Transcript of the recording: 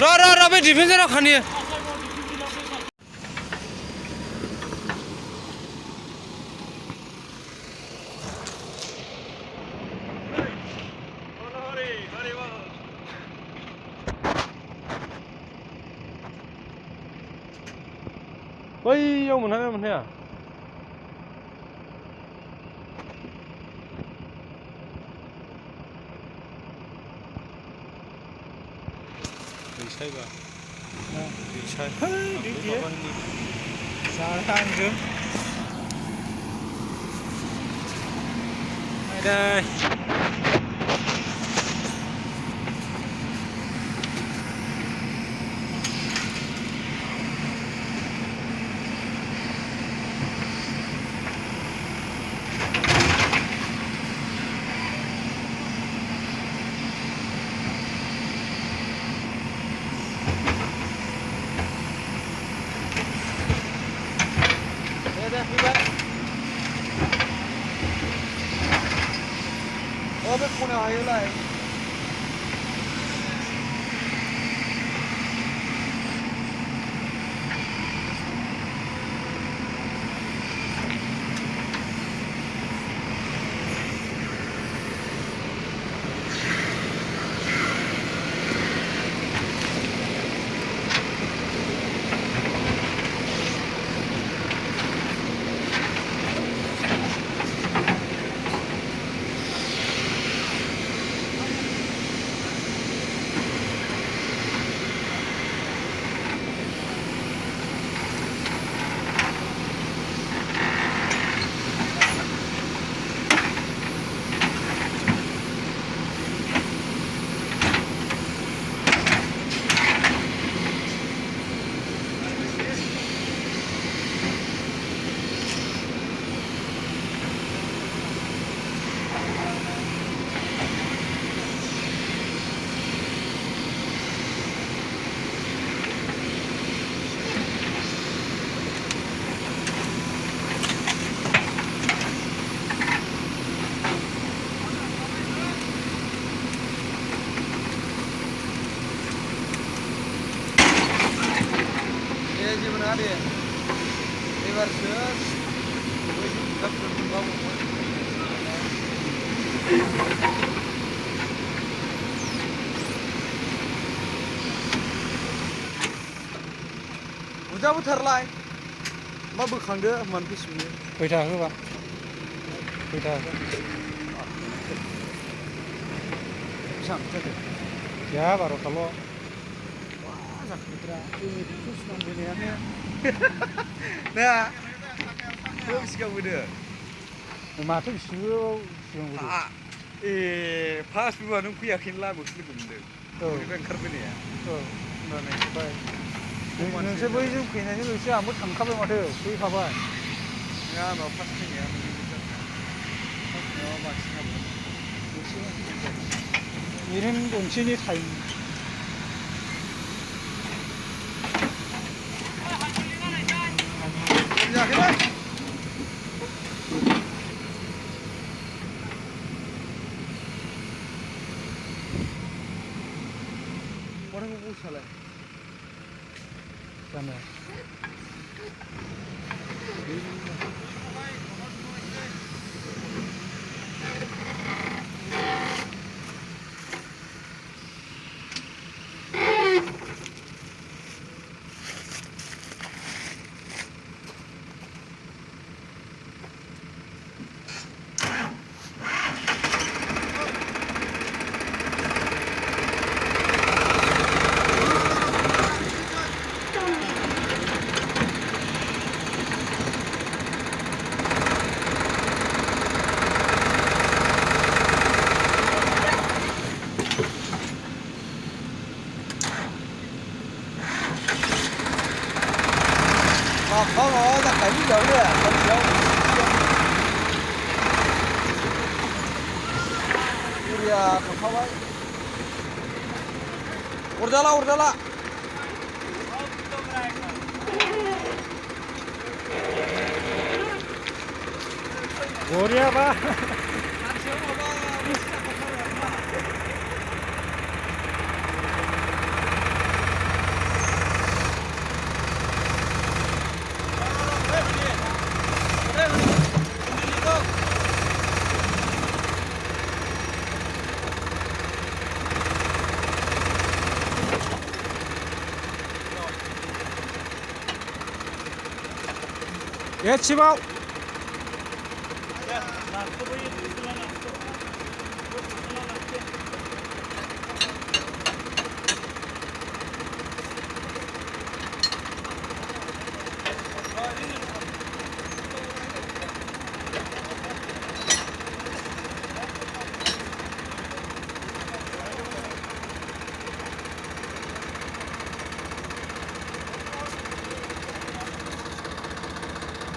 र बे डिफेन्सर खानि बैयाव मोनहाया मोनहाया दैसायबा दैसाय जाहांजों नायदे बे खनायाव हायोलाय deh, lebar ses, gap berkembang. Udah putarlah, ma boखांदो मानखौ सुयो. फैथा होबा, फैथा हो. बेसां जाखो? Ya baru kalau. Nah, kok bisa bodo? Maksud siapa? Pas buat nung piakin lah maksud gimana? Oh, kan kerja ya? Oh, mana baik. Nung sebab itu kena itu sih ambil tangkap yang ada, sih kabar. Ya, mau pas ni ya. Oh, masih apa? Ini kunci ni time. Orang mau salah. Sana. Có tất cả những điều nữa, không thiếu. Uri không ấy. Urdala. Gloria ba. एसेबाव नाखौबो